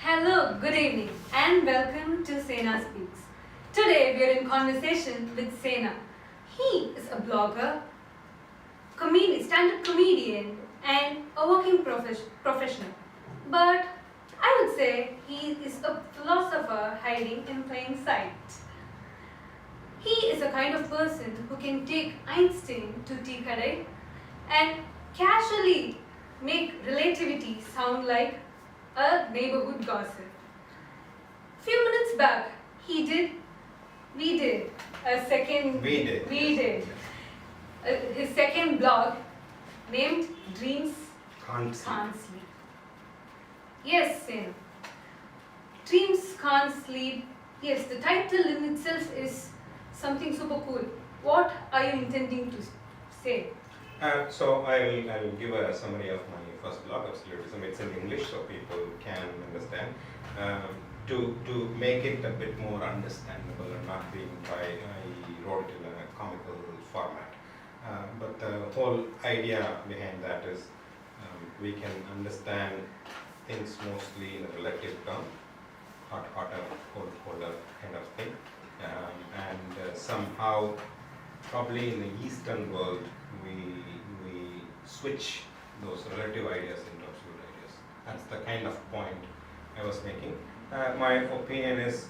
Hello, good evening, and welcome to Sena Speaks. Today we are in conversation with Sena. He is a blogger, stand-up comedian, and a working professional. But I would say he is a philosopher hiding in plain sight. He is a kind of person who can take Einstein to tea kadai and casually make relativity sound like a neighborhood gossip. Few minutes back, we did a second, we did his second blog named Dreams Can't Can't Sleep. Yes, Sen. Dreams Can't Sleep. Yes, the title in itself is something super cool. What are you intending to say? So I will give a summary of my first blog, Absolutism. It's in English, so people can understand. To make it a bit more understandable and not being dry, I wrote it in a comical format. But the whole idea behind that is we can understand things mostly in a relative term, hot, hotter, cold, colder kind of thing. Somehow, probably in the Eastern world, we switch those relative ideas into absolute ideas. That's the kind of point I was making. My opinion is,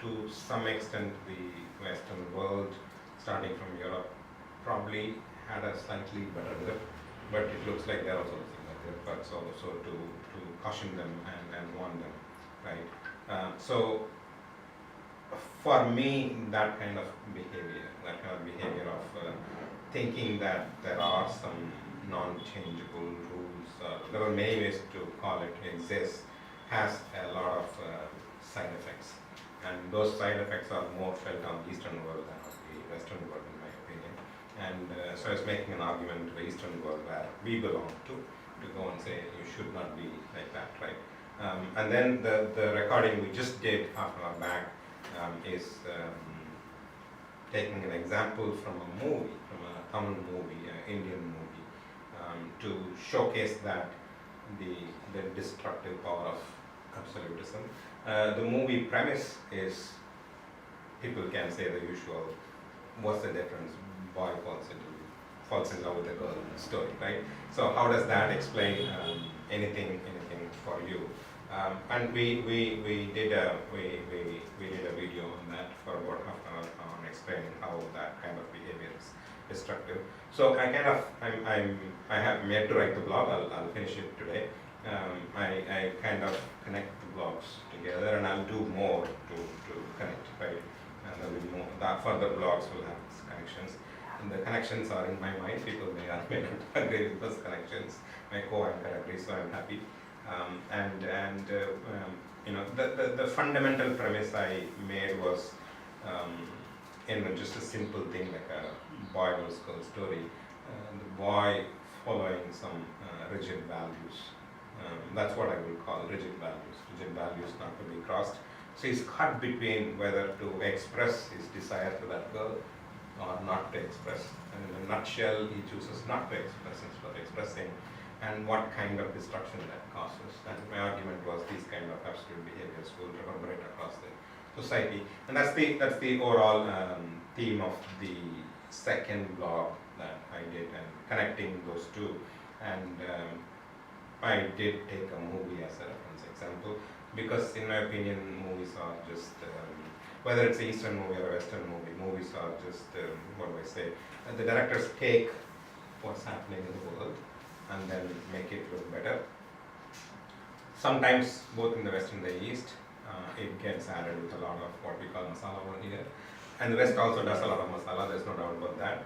to some extent, the Western world, starting from Europe, probably had a slightly better grip, but it looks like they're also losing their grip, but so to caution them and warn them, right? So for me, that kind of behavior of thinking that there are some non-changeable rules, there are many ways to call it, exist, has a lot of side effects. And those side effects are more felt on the Eastern world than on the Western world, in my opinion. And so I was making an argument to the Eastern world where we belong to go and say you should not be like that, right? And then the recording we just did half an hour back is taking an example from a movie, from a Tamil movie, an Indian movie, to showcase that the destructive power of absolutism. The movie premise is, people can say the usual, what's the difference? Boy falls in love with a girl story, right? So how does that explain anything for you? And we did a video on that for about half an hour on explaining how that kind of behavior is destructive. So I have made to write the blog. I'll finish it today. I kind of connect the blogs together, and I'll do more to connect, right? And there will be more. That further blogs will have these connections, and the connections are in my mind. People may or may not agree with those connections. My co-anchor agrees, so I'm happy. The fundamental premise I made was just a simple thing like a boy versus girl story. The boy following some rigid values. That's what I will call rigid values not to be crossed. So he's caught between whether to express his desire to that girl or not to express. And in a nutshell, he chooses not to express instead of expressing, and what kind of destruction that causes. And my argument was these kind of absolute behaviors will reverberate across the society. And that's the overall theme of the second blog that I did, and connecting those two. And I did take a movie as a reference example, because in my opinion, movies are just, whether it's an Eastern movie or a Western movie, movies are just, the directors take what's happening in the world and then make it look better. Sometimes, both in the West and the East, it gets added with a lot of what we call masala over here. And the West also does a lot of masala, there's no doubt about that.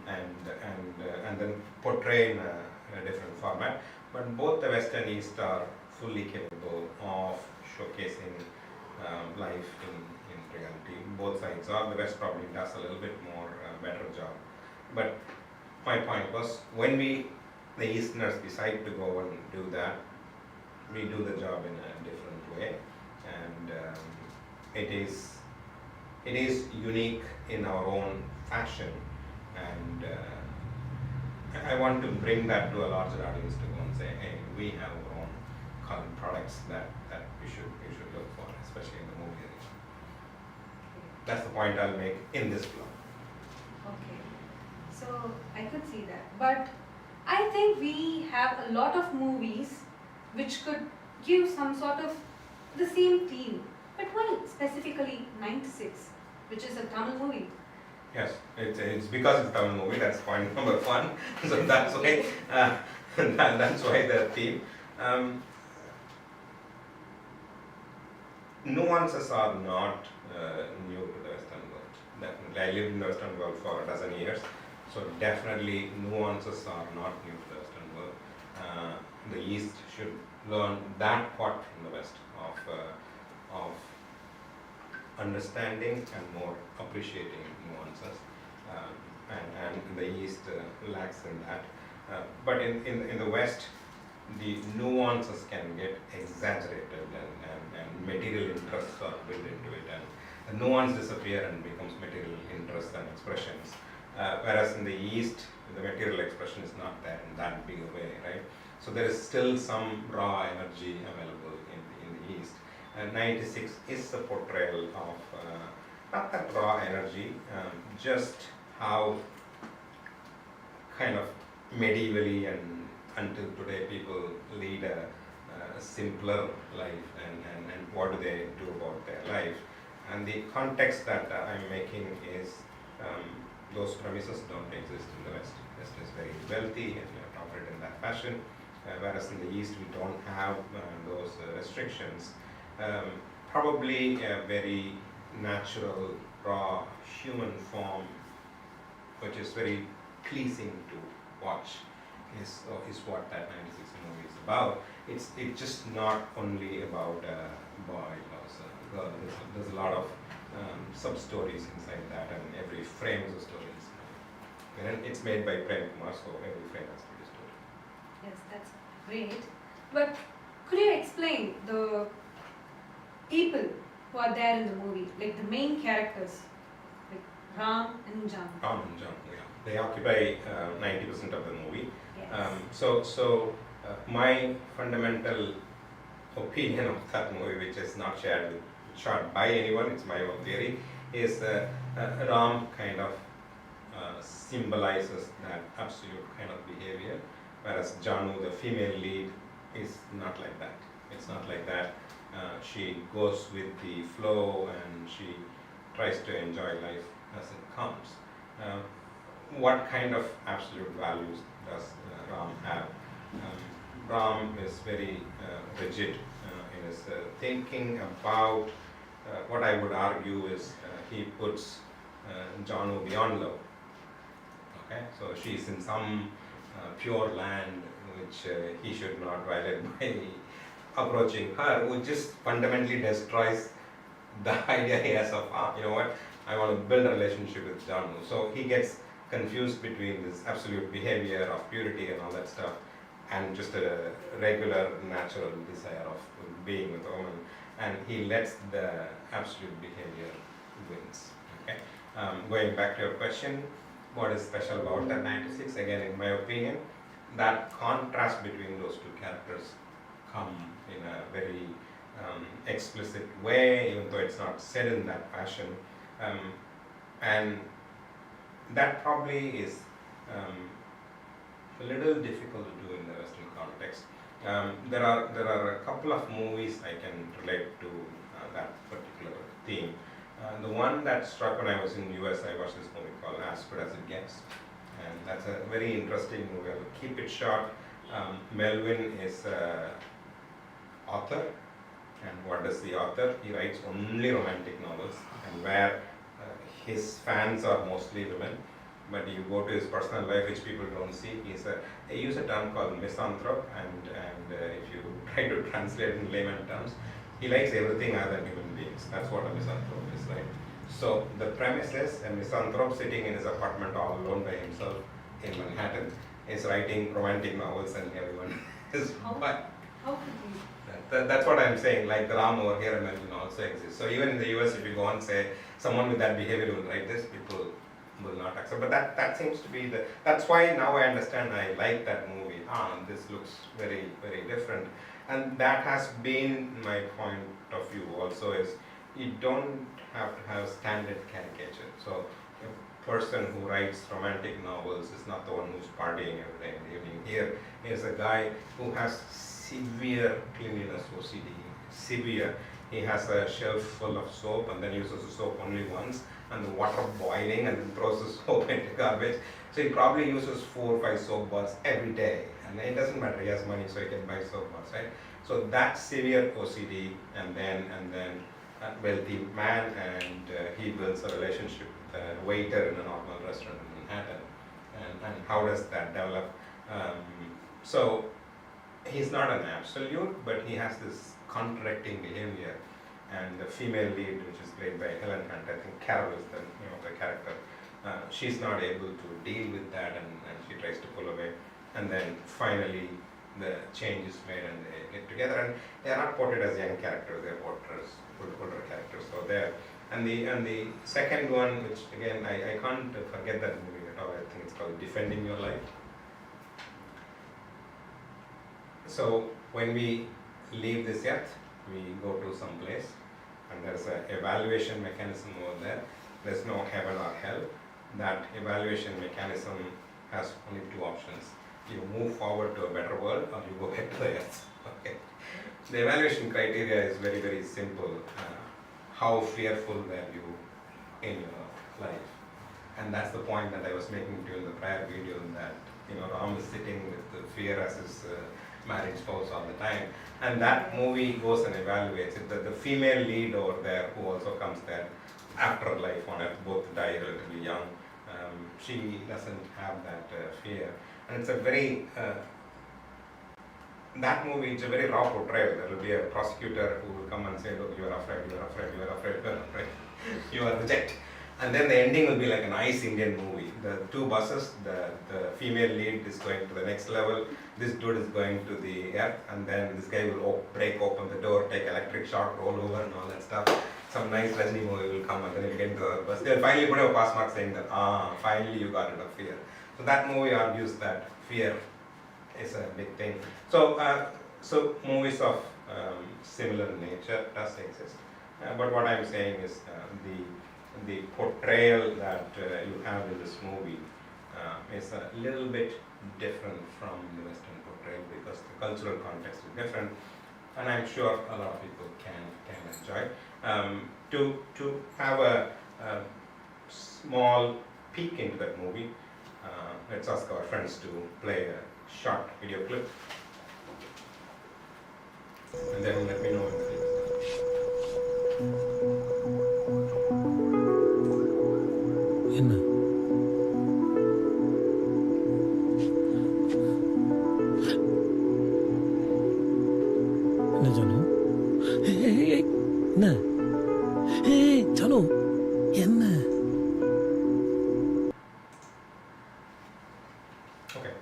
And then portray in a different format. But both the West and East are fully capable of showcasing life in reality. Both sides are. The West probably does a little bit more better job. But my point was, when the Easterners decide to go and do that, we do the job in a different way, and it is unique in our own fashion, and I want to bring that to a larger audience to go and say, hey, we have our own products that you should look for, especially in the movie area. That's the point I'll make in this blog. Okay, so I could see that, but I think we have a lot of movies which could give some sort of the same theme. But why specifically 96, which is a Tamil movie? Yes, it's because it's a Tamil movie. That's point number one. So that's why that's why the theme. Nuances are not new to the Western world. Definitely, I lived in the Western world for a dozen years, so definitely nuances are not new to the Western world. The East should learn that part from the West of understanding and more appreciating nuances, and the East lacks in that. But in the West, the nuances can get exaggerated and material interests are built into it, and the nuance disappear and becomes material interests and expressions. Whereas in the East, the material expression is not there in that big a way, right? So there is still some raw energy available in the East. And 96 is a portrayal of not that raw energy, just how kind of medievally and until today people lead a simpler life, and what do they do about their life. And the context that I'm making is those premises don't exist in the West. West is very wealthy and you have to operate in that fashion, whereas in the East we don't have those restrictions. Probably a very natural, raw human form, which is very pleasing to watch, is what that 96 movie is about. It's just not only about a boy or a girl. There's a lot of sub stories inside that, and every frame is a story. And it's made by Prem Kumar, so every frame has to be a story. Yes, that's great. But could you explain the people who are there in the movie, like the main characters, like Ram and Jam? Ram and Jam, yeah. They occupy 90% of the movie. Yes. My fundamental opinion of that movie, which is not shared by anyone, it's my own theory, is Ram kind of symbolizes that absolute kind of behavior, whereas Janu, the female lead, is not like that. It's not like that. She goes with the flow and she tries to enjoy life as it comes. What kind of absolute values does Ram have? Ram is very rigid in his thinking about what I would argue is he puts Janu beyond love. Okay, so she's in some pure land which he should not violate by approaching her, which just fundamentally destroys the idea he has of, you know what, I want to build a relationship with Janu. So he gets confused between this absolute behavior of purity and all that stuff and just a regular natural desire of being with a woman, and he lets the absolute behavior wins. Okay, going back to your question, what is special about that 96? Again, in my opinion, that contrast between those two characters come in a very explicit way, even though it's not said in that fashion, and that probably is a little difficult to do in the Western context. There are a couple of movies I can relate to that particular theme. The one that struck when I was in US, I watched this movie called As Good As It Gets, and that's a very interesting movie. I'll keep it short. Melvin is an author, and what does the author? He writes only romantic novels, and where his fans are mostly women, but you go to his personal life, which people don't see. They use a term called misanthrope, and if you try to translate in layman terms, he likes everything other than human beings. That's what a misanthrope is, right? So the premise is a misanthrope sitting in his apartment all alone by himself in Manhattan is writing romantic novels, and everyone is. How could you? That's what I'm saying. Like the Ram over here and Melvin also exists. So even in the US, if you go and say someone with that behavior will write this, people will not accept. But that seems to be that's why now I understand. I like that movie. This looks very, very different. And that has been my point of view also, is you don't have to have standard caricature. So a person who writes romantic novels is not the one who's partying every day in the evening. Here is a guy who has severe cleanliness OCD, severe. He has a shelf full of soap and then uses the soap only once, and the water boiling, and then throws the soap into garbage. So he probably uses 4 or 5 soap bars every day, and it doesn't matter, he has money so he can buy soap bars, right? So that severe OCD, and then a wealthy man, and he builds a relationship with a waiter in a normal restaurant in Manhattan. And how does that develop? So he's not an absolute, but he has this contradicting behavior. And the female lead, which is played by Helen Hunt, I think Carol is the name of the character, she's not able to deal with that, and she tries to pull away. And then finally the change is made and they get together, and they are not portrayed as young characters, they're portrayed as older characters. So there. And the second one, which again I can't forget that movie at all, I think it's called Defending Your Life. So when we leave this earth, we go to some place, and there's an evaluation mechanism over there. There's no heaven or hell. That evaluation mechanism has only 2 options. You move forward to a better world, or you go back to the earth. Okay. The evaluation criteria is very, very simple. How fearful were you in your life? And that's the point that I was making during the prior video, that Ram is sitting with the fear as his married spouse all the time. And that movie goes and evaluates it. The female lead over there, who also comes there after life on earth, both die relatively young. She doesn't have that fear. And it's a very, that movie, it's a very raw portrayal. There will be a prosecutor who will come and say, look, you are afraid, you are afraid, you are afraid, you are afraid, you are reject. And then the ending will be like a nice Indian movie. The 2 buses, the female lead is going to the next level, this dude is going to the earth, and then this guy will break open the door, take electric shock, roll over and all that stuff. Some nice Rajini movie will come, and then you get into the bus. They'll finally put a pass mark saying that, finally you got rid of fear. So that movie argues that fear is a big thing. So, so movies of similar nature does exist. But what I'm saying is the portrayal that you have in this movie is a little bit different from the Western portrayal, because the cultural context is different, and I'm sure a lot of people can enjoy. To have a small peek into that movie, let's ask our friends to play a short video clip, and then let me know when the film starts. என்ன என்ன ஜானு என்ன ஜானு என்ன Okay.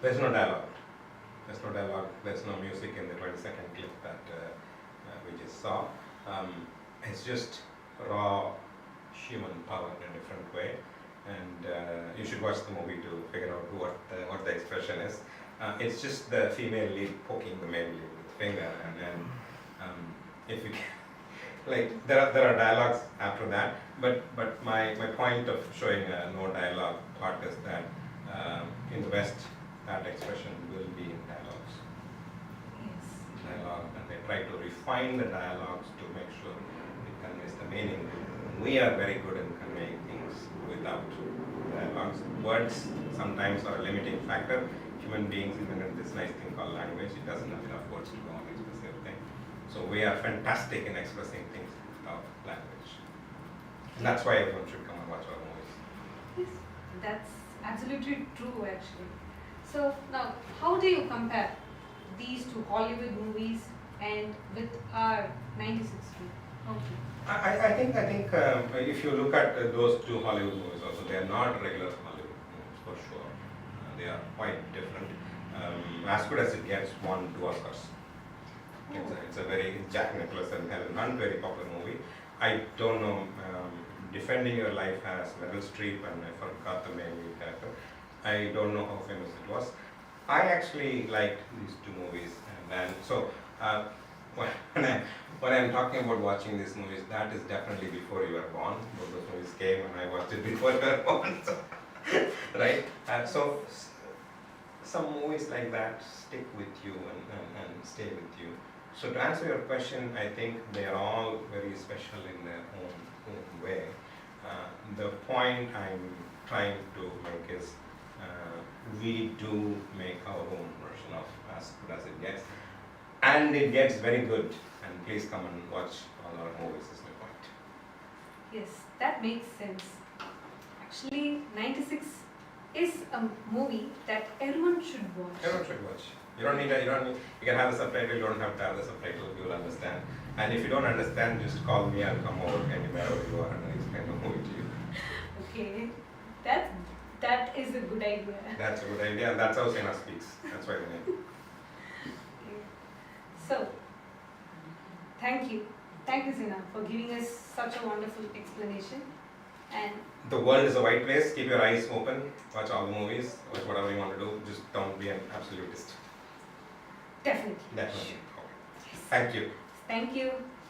There's no dialogue. There's no music in the 20-second clip that we just saw. It's just raw human power in a different way, and you should watch the movie to figure out what the expression is. It's just the female lead poking the male lead with the finger, and then if you can, like there are dialogues after that, but my point of showing no dialogue part is that in the West that expression will be in dialogues. Yes. Dialogue, and they try to refine the dialogues to make sure it conveys the meaning. We are very good in conveying things without dialogues. Words sometimes are a limiting factor. Human beings invented this nice thing called language. It doesn't have enough words to go on express everything. So we are fantastic in expressing things without language. And that's why everyone should come and watch our movies. Yes, that's absolutely true actually. So now, how do you compare these 2 Hollywood movies and with our 96 Okay. I think if you look at those 2 Hollywood movies also, they are not regular Hollywood movies for sure. They are quite different. As Good as It Gets won 2 Oscars. It's a very Jack Nicholson and Helen Hunt, very popular movie. I don't know. Defending Your Life has Meryl Streep, and I forgot the main lead character. I don't know how famous it was. I actually liked these two movies, and then so when when I'm talking about watching these movies, that is definitely before you were born. Both those movies came, and I watched it before you were born. So, right? Some movies like that stick with you and stay with you. So to answer your question, I think they are all very special in their own way. The point I'm trying to make is we do make our own version of as good as it gets. And it gets very good. And please come and watch all our movies is my point. Yes, that makes sense. Actually, 96 is a movie that everyone should watch. Everyone should watch. You can have the subtitle, you don't have to have the subtitle, you will understand. And if you don't understand, just call me, I'll come over anywhere you are and I'll explain the movie to you. Okay, that is a good idea. That's a good idea, and that's how Sena speaks. That's why the name. Okay. So, thank you, Sena, for giving us such a wonderful explanation. And The world is a wide place, keep your eyes open, watch all the movies, watch whatever you want to do, just don't be an absolutist. definitely. Definitely. Yes. Thank you. Thank you.